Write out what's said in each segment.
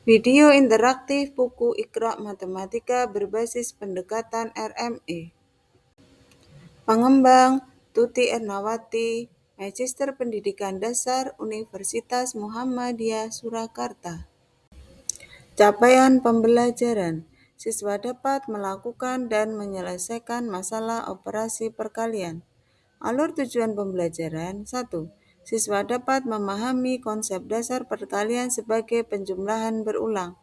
Video interaktif buku Iqra Matematika berbasis pendekatan RME. Pengembang Tuti Ernawati, Magister Pendidikan Dasar Universitas Muhammadiyah Surakarta. Capaian pembelajaran. Siswa dapat melakukan dan menyelesaikan masalah operasi perkalian. Alur tujuan pembelajaran 1. Siswa dapat memahami konsep dasar perkalian sebagai penjumlahan berulang.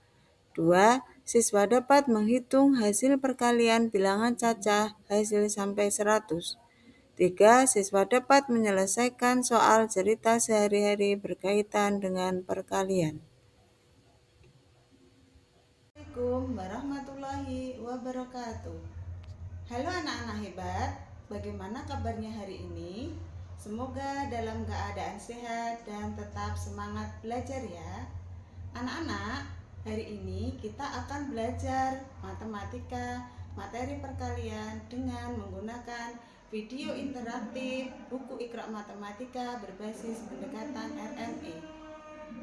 2. Siswa dapat menghitung hasil perkalian bilangan cacah hasil sampai 100. 3. Siswa dapat menyelesaikan soal cerita sehari-hari berkaitan dengan perkalian. Assalamualaikum warahmatullahi wabarakatuh. Halo anak-anak hebat, bagaimana kabarnya hari ini? Semoga dalam keadaan sehat dan tetap semangat belajar ya. Anak-anak, hari ini kita akan belajar matematika, materi perkalian dengan menggunakan video interaktif buku Iqra Matematika berbasis pendekatan RME.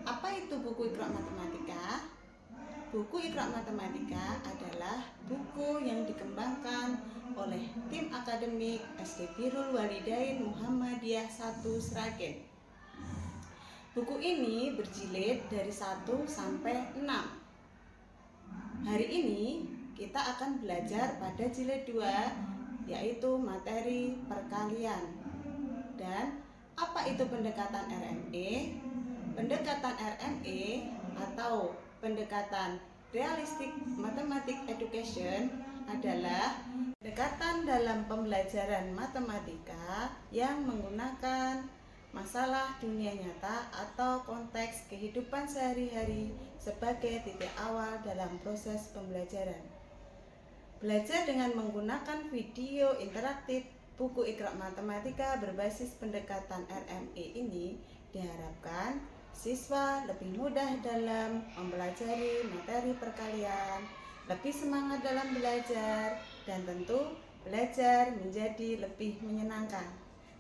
Apa itu buku Iqra Matematika? Buku Iqra Matematika adalah buku yang dikembangkan oleh tim akademik SD Birrul Walidain Muhammadiyah 1 Sragen. Buku ini berjilid dari 1 sampai 6. Hari ini kita akan belajar pada jilid 2, yaitu materi perkalian. Dan apa itu pendekatan RME? Pendekatan RME atau pendekatan Realistic Mathematics Education adalah pendekatan dalam pembelajaran matematika yang menggunakan masalah dunia nyata atau konteks kehidupan sehari-hari sebagai titik awal dalam proses pembelajaran. Belajar dengan menggunakan video interaktif buku Iqra Matematika berbasis pendekatan RME ini diharapkan siswa lebih mudah dalam mempelajari materi perkalian, lebih semangat dalam belajar, dan tentu belajar menjadi lebih menyenangkan.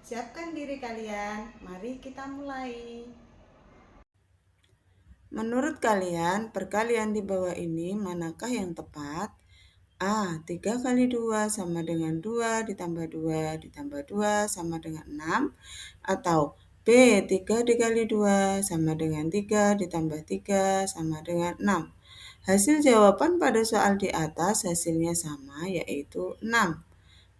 Siapkan diri kalian, mari kita mulai. Menurut kalian, perkalian di bawah ini manakah yang tepat? A. 3 kali 2 sama dengan 2 ditambah 2 ditambah 2 sama dengan 6. Atau B. 3 dikali 2 sama dengan 3 ditambah 3 sama dengan 6. Hasil jawaban pada soal di atas hasilnya sama, yaitu 6.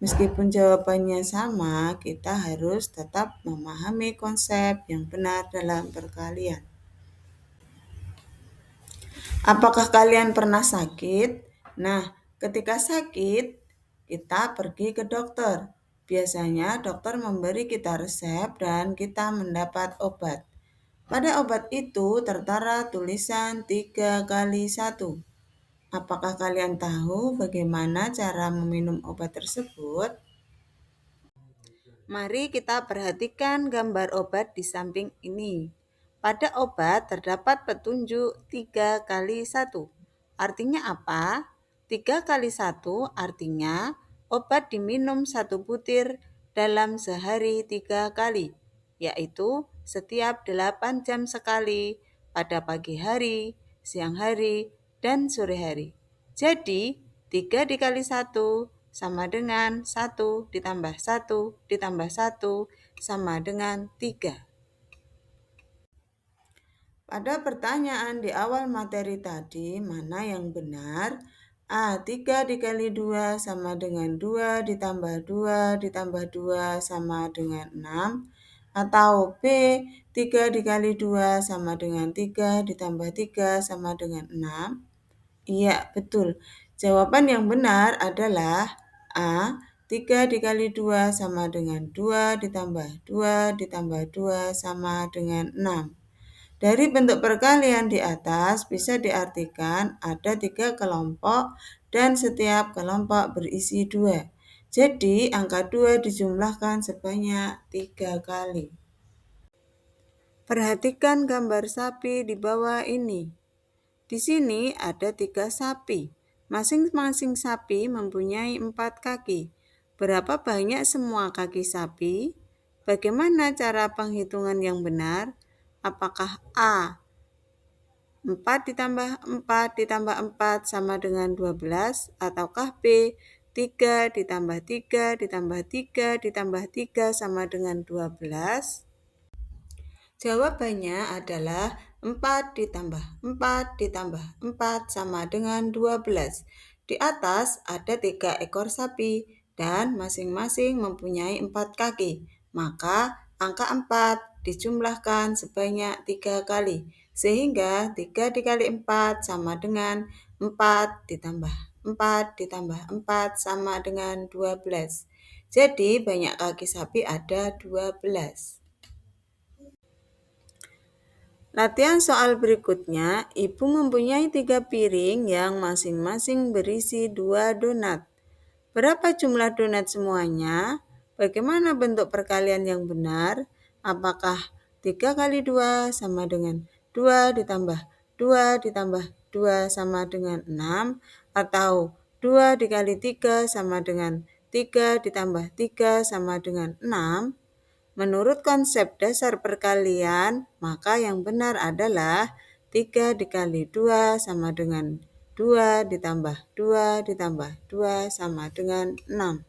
Meskipun jawabannya sama, kita harus tetap memahami konsep yang benar dalam perkalian. Apakah kalian pernah sakit? Nah, ketika sakit, kita pergi ke dokter. Biasanya dokter memberi kita resep dan kita mendapat obat. Pada obat itu tertera tulisan 3 kali 1. Apakah kalian tahu bagaimana cara meminum obat tersebut? Mari kita perhatikan gambar obat di samping ini. Pada obat terdapat petunjuk 3 kali 1. Artinya apa? 3 kali 1 artinya obat diminum 1 butir dalam sehari 3 kali, yaitu setiap 8 jam sekali pada pagi hari, siang hari, dan sore hari. Jadi, 3 dikali 1 sama dengan 1 ditambah 1 ditambah 1 sama dengan 3. Pada pertanyaan di awal materi tadi, mana yang benar? A. 3 dikali 2 sama dengan 2 ditambah 2 ditambah 2 sama dengan 6. Atau B. 3 dikali 2 sama dengan 3 ditambah 3 sama dengan 6. Iya, betul. Jawaban yang benar adalah A. 3 dikali 2 sama dengan 2 ditambah 2 ditambah 2 sama dengan 6. Dari bentuk perkalian di atas bisa diartikan ada 3 kelompok dan setiap kelompok berisi 2. Jadi angka 2 dijumlahkan sebanyak 3 kali. Perhatikan gambar sapi di bawah ini. Di sini ada 3 sapi. Masing-masing sapi mempunyai 4 kaki. Berapa banyak semua kaki sapi? Bagaimana cara penghitungan yang benar? Apakah A. 4 ditambah 4 ditambah 4 sama dengan 12, ataukah B, 3 ditambah 3 ditambah 3 ditambah 3 sama dengan 12? Jawabannya adalah 4 ditambah 4 ditambah 4 sama dengan 12. Di atas ada 3 ekor sapi dan masing-masing mempunyai 4 kaki. Maka angka 4 dijumlahkan sebanyak 3 kali. Sehingga 3 dikali 4 sama dengan 4 ditambah 4 ditambah 4 sama dengan 12. Jadi banyak kaki sapi ada 12. Latihan soal berikutnya, Ibu mempunyai 3 piring yang masing-masing berisi 2 donat. Berapa jumlah donat semuanya? Bagaimana bentuk perkalian yang benar? Apakah 3 kali 2 sama dengan 2 ditambah 2 ditambah 2 sama dengan 6? Atau 2 dikali 3 sama dengan 3 ditambah 3 sama dengan 6? Menurut konsep dasar perkalian, maka yang benar adalah 3 dikali 2 sama dengan 2 ditambah 2 ditambah 2 sama dengan 6.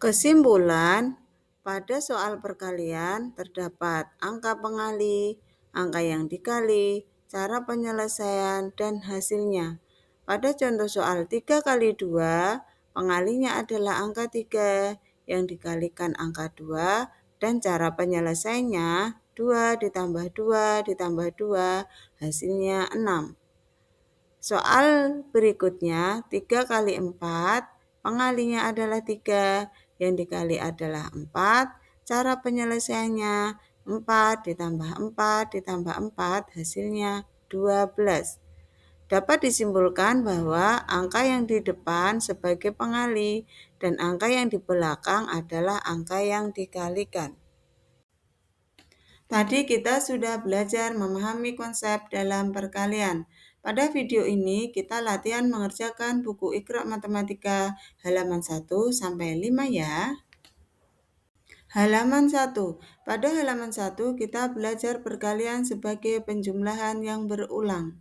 Kesimpulan, pada soal perkalian terdapat angka pengali, angka yang dikali, cara penyelesaian, dan hasilnya. Pada contoh soal 3 kali 2, pengalinya adalah angka 3 yang dikalikan angka 2 dan cara penyelesaiannya 2 ditambah 2 ditambah 2 hasilnya 6. Soal berikutnya 3 kali 4, pengalinya adalah 3, yang dikali adalah 4, cara penyelesaiannya 4 ditambah 4 ditambah 4 hasilnya 12. Dapat disimpulkan bahwa angka yang di depan sebagai pengali dan angka yang di belakang adalah angka yang dikalikan. Tadi kita sudah belajar memahami konsep dalam perkalian. Pada video ini kita latihan mengerjakan buku Iqra Matematika halaman 1 sampai 5 ya. Halaman 1. Pada halaman 1 kita belajar perkalian sebagai penjumlahan yang berulang.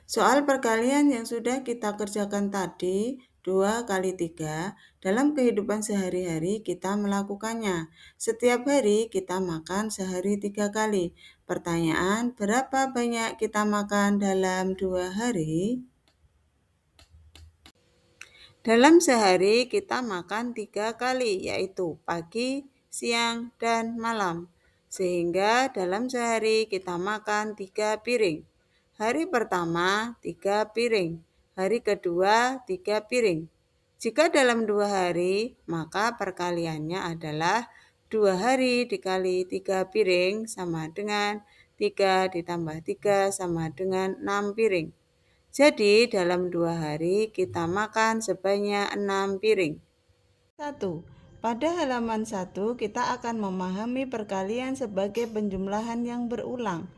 Soal perkalian yang sudah kita kerjakan tadi, 2 kali 3, dalam kehidupan sehari-hari kita melakukannya. Setiap hari kita makan sehari 3 kali. Pertanyaan, berapa banyak kita makan dalam 2 hari? Dalam sehari kita makan 3 kali, yaitu pagi, siang, dan malam. Sehingga dalam sehari kita makan 3 piring. Hari pertama 3 piring, hari kedua 3 piring. Jika dalam 2 hari, maka perkaliannya adalah 2 hari dikali 3 piring sama dengan 3 ditambah 3 sama dengan 6 piring. Jadi dalam 2 hari kita makan sebanyak 6 piring. 1. Pada halaman 1 kita akan memahami perkalian sebagai penjumlahan yang berulang.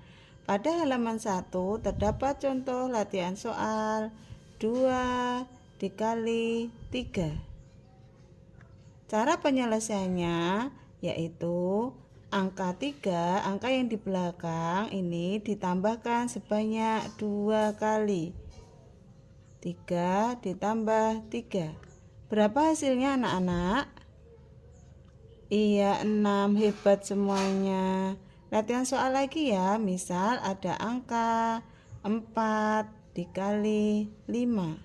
Pada halaman 1 terdapat contoh latihan soal 2 dikali 3. Cara penyelesaiannya yaitu angka 3, angka yang di belakang ini ditambahkan sebanyak 2 kali. 3 ditambah 3. Berapa hasilnya anak-anak? Iya, 6. Hebat semuanya. Latihan soal lagi ya. Misal ada angka 4 dikali 5.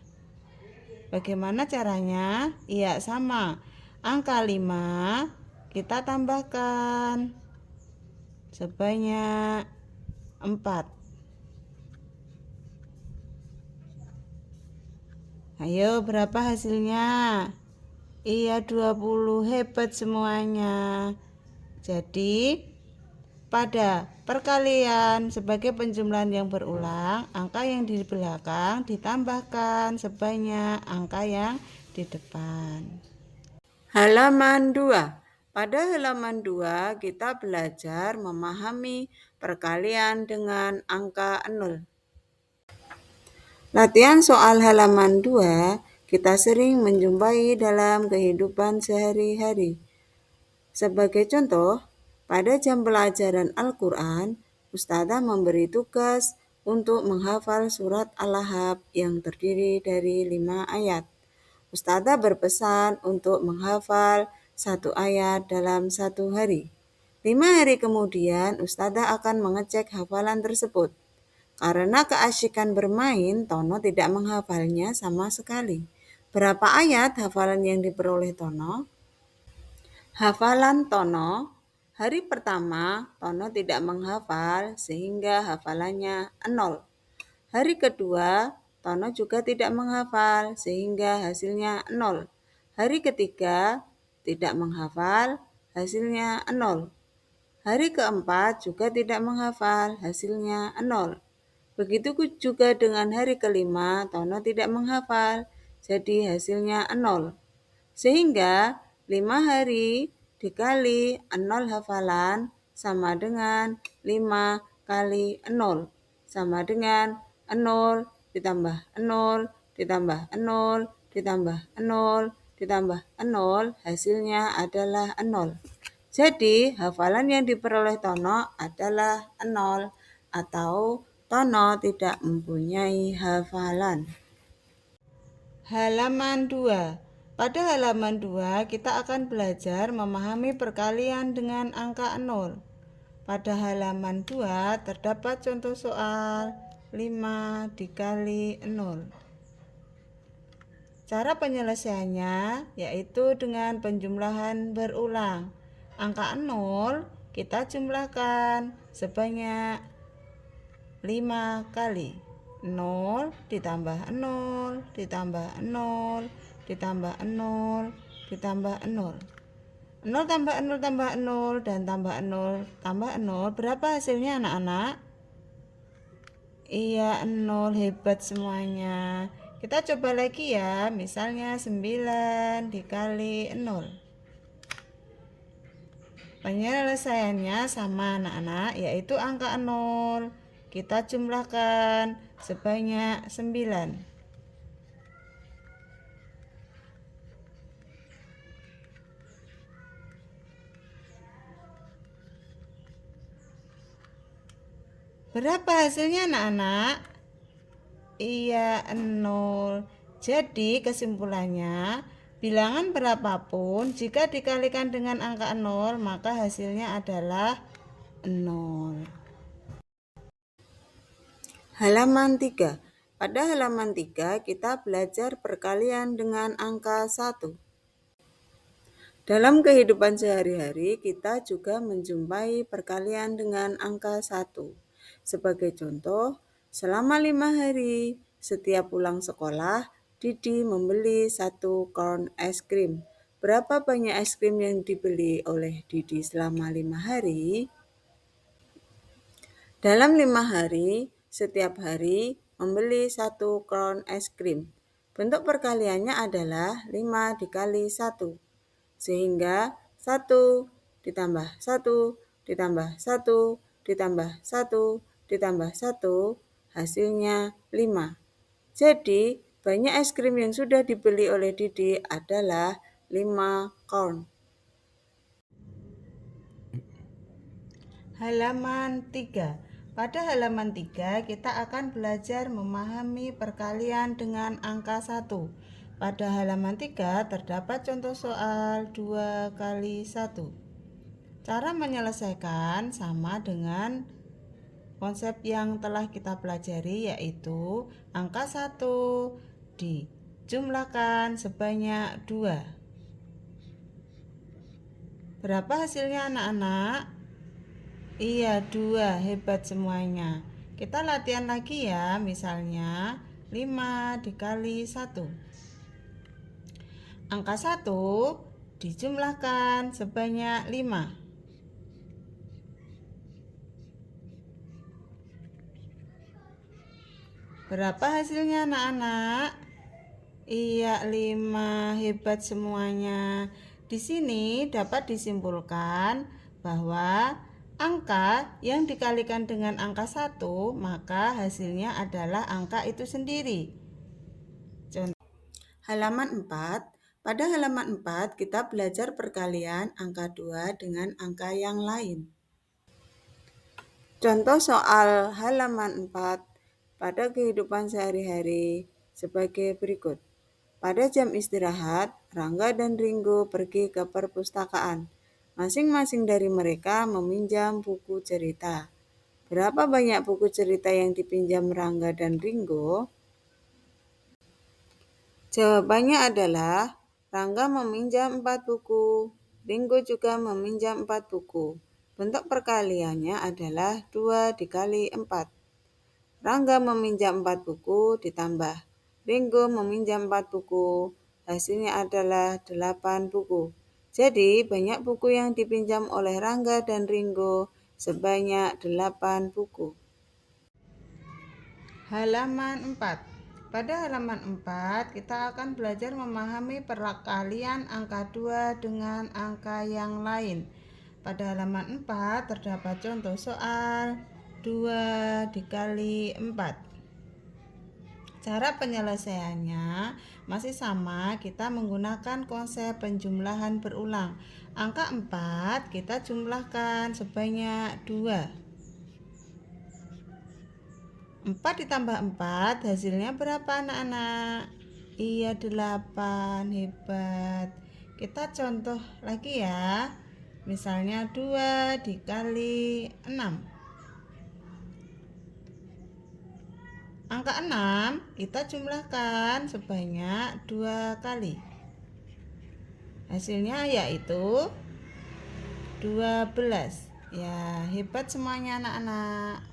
Bagaimana caranya? Iya, sama. Angka 5 kita tambahkan sebanyak 4. Ayo, berapa hasilnya? Iya, 20. Hebat semuanya. Jadi, pada perkalian sebagai penjumlahan yang berulang, angka yang di belakang ditambahkan sebanyak angka yang di depan. Halaman 2. Pada halaman 2 kita belajar memahami perkalian dengan angka 0. Latihan soal halaman 2 kita sering menjumpai dalam kehidupan sehari-hari. Sebagai contoh, pada jam pelajaran Al-Quran, Ustadzah memberi tugas untuk menghafal surat Al-Lahab yang terdiri dari 5 ayat. Ustadzah berpesan untuk menghafal 1 ayat dalam 1 hari. 5 hari kemudian, Ustadzah akan mengecek hafalan tersebut. Karena keasyikan bermain, Tono tidak menghafalnya sama sekali. Berapa ayat hafalan yang diperoleh Tono? Hafalan Tono. Hari pertama, Tono tidak menghafal sehingga hafalannya 0. Hari kedua, Tono juga tidak menghafal sehingga hasilnya 0. Hari ketiga, tidak menghafal, hasilnya 0. Hari keempat juga tidak menghafal, hasilnya 0. Begitu juga dengan hari kelima, Tono tidak menghafal, jadi hasilnya 0. Sehingga 5 hari dikali 0 hafalan sama dengan 5 kali 0. Sama dengan 0 ditambah 0 ditambah 0 ditambah 0 ditambah 0, hasilnya adalah 0. Jadi hafalan yang diperoleh Tono adalah 0 atau Tono tidak mempunyai hafalan. Halaman 2. Pada halaman 2 kita akan belajar memahami perkalian dengan angka 0. Pada halaman 2 terdapat contoh soal 5 dikali 0. Cara penyelesaiannya yaitu dengan penjumlahan berulang. Angka 0 kita jumlahkan sebanyak 5 kali. 0 ditambah 0 ditambah 0 ditambah 0 ditambah 0. 0 tambah 0 tambah 0 dan tambah 0 tambah 0. Berapa hasilnya anak-anak? Iya, 0. Hebat semuanya. Kita coba lagi ya, misalnya 9 dikali 0. Penyelesaiannya sama anak-anak, yaitu angka 0. Kita jumlahkan sebanyak 9. Berapa hasilnya anak-anak? Iya, 0. Jadi kesimpulannya, bilangan berapapun jika dikalikan dengan angka 0, maka hasilnya adalah 0. Halaman 3. Pada halaman 3 kita belajar perkalian dengan angka 1. Dalam kehidupan sehari-hari kita juga menjumpai perkalian dengan angka 1. Sebagai contoh, selama 5 hari setiap pulang sekolah, Didi membeli 1 karung es krim. Berapa banyak es krim yang dibeli oleh Didi selama 5 hari? Dalam 5 hari, setiap hari membeli 1 karung es krim. Bentuk perkaliannya adalah 5 dikali 1. Sehingga 1 ditambah 1 ditambah 1 ditambah 1 ditambah 1 hasilnya 5. Jadi banyak es krim yang sudah dibeli oleh Didi adalah 5 karung. Halaman 3. Pada halaman 3 kita akan belajar memahami perkalian dengan angka 1. Pada halaman 3 terdapat contoh soal 2 kali 1. Cara menyelesaikan sama dengan konsep yang telah kita pelajari, yaitu angka 1 dijumlahkan sebanyak 2. Berapa hasilnya anak-anak? Iya, 2. Hebat semuanya. Kita latihan lagi ya, misalnya 5 dikali 1. Angka 1 dijumlahkan sebanyak 5. Berapa hasilnya anak-anak? Iya, 5. Hebat semuanya. Di sini dapat disimpulkan bahwa angka yang dikalikan dengan angka 1, maka hasilnya adalah angka itu sendiri. Contoh. Halaman 4. Pada halaman 4 kita belajar perkalian angka 2 dengan angka yang lain. Contoh soal halaman 4 pada kehidupan sehari-hari sebagai berikut. Pada jam istirahat, Rangga dan Ringgo pergi ke perpustakaan. Masing-masing dari mereka meminjam buku cerita. Berapa banyak buku cerita yang dipinjam Rangga dan Ringgo? Jawabannya adalah Rangga meminjam 4 buku, Ringgo juga meminjam 4 buku. Bentuk perkaliannya adalah 2 dikali 4. Rangga meminjam 4 buku ditambah Ringgo meminjam 4 buku. Hasilnya adalah 8 buku. Jadi banyak buku yang dipinjam oleh Rangga dan Ringgo sebanyak 8 buku. Halaman 4. Pada halaman 4, kita akan belajar memahami perkalian angka 2 dengan angka yang lain. Pada halaman 4 terdapat contoh soal 2 dikali 4. Cara penyelesaiannya masih sama, kita menggunakan konsep penjumlahan berulang. Angka 4 kita jumlahkan sebanyak 2. 4 ditambah 4 hasilnya berapa anak-anak? Iya 8, hebat. Kita contoh lagi ya. Misalnya 2 dikali 6. Angka 6 kita jumlahkan sebanyak 2 kali. Hasilnya yaitu 12. Ya, hebat semuanya anak-anak.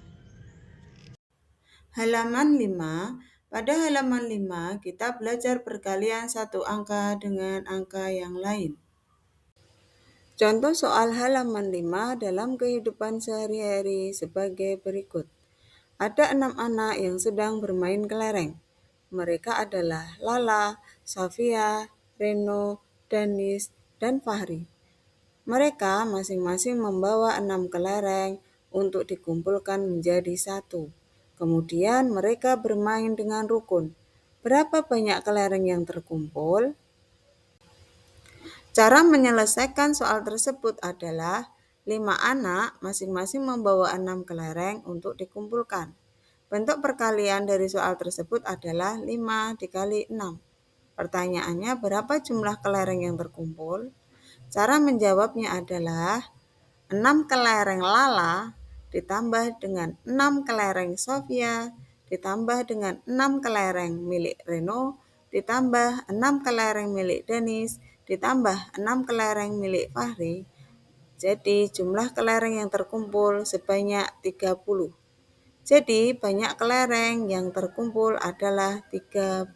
Halaman 5. Pada halaman 5, kita belajar perkalian satu angka dengan angka yang lain. Contoh soal halaman 5 dalam kehidupan sehari-hari sebagai berikut. Ada 6 anak yang sedang bermain kelereng. Mereka adalah Lala, Safia, Reno, Danis, dan Fahri. Mereka masing-masing membawa 6 kelereng untuk dikumpulkan menjadi satu. Kemudian mereka bermain dengan rukun. Berapa banyak kelereng yang terkumpul? Cara menyelesaikan soal tersebut adalah 5 anak masing-masing membawa 6 kelereng untuk dikumpulkan. Bentuk perkalian dari soal tersebut adalah 5 dikali 6. Pertanyaannya, berapa jumlah kelereng yang terkumpul? Cara menjawabnya adalah 6 kelereng Lala ditambah dengan 6 kelereng Sofia ditambah dengan 6 kelereng milik Reno ditambah 6 kelereng milik Denis ditambah 6 kelereng milik Fahri. Jadi jumlah kelereng yang terkumpul sebanyak 30. Jadi banyak kelereng yang terkumpul adalah 30.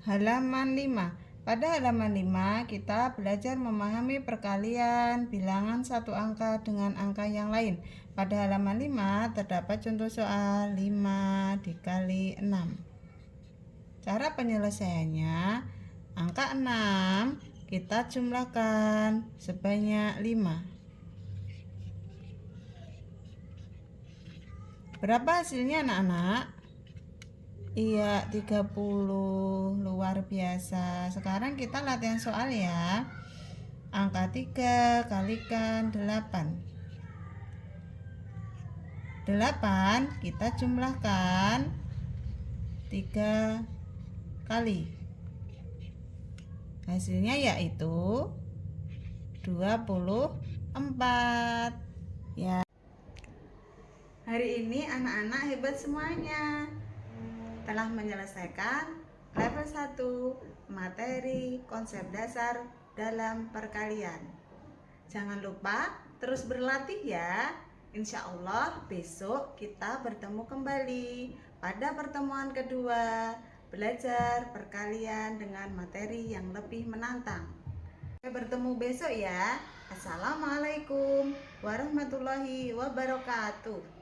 Halaman 5. Pada halaman 5, kita belajar memahami perkalian bilangan satu angka dengan angka yang lain. Pada halaman 5 terdapat contoh soal 5 dikali 6. Cara penyelesaiannya, angka 6 kita jumlahkan sebanyak 5. Berapa hasilnya anak-anak? Iya, 30. Luar biasa. Sekarang kita latihan soal ya. Angka 3 kalikan 8. 8 kita jumlahkan 3 kali. Hasilnya yaitu 24. Ya. Hari ini anak-anak hebat semuanya. Telah menyelesaikan level 1 materi konsep dasar dalam perkalian. Jangan lupa terus berlatih ya. Insya Allah besok kita bertemu kembali pada pertemuan kedua, belajar perkalian dengan materi yang lebih menantang. Sampai bertemu besok ya. Assalamualaikum warahmatullahi wabarakatuh.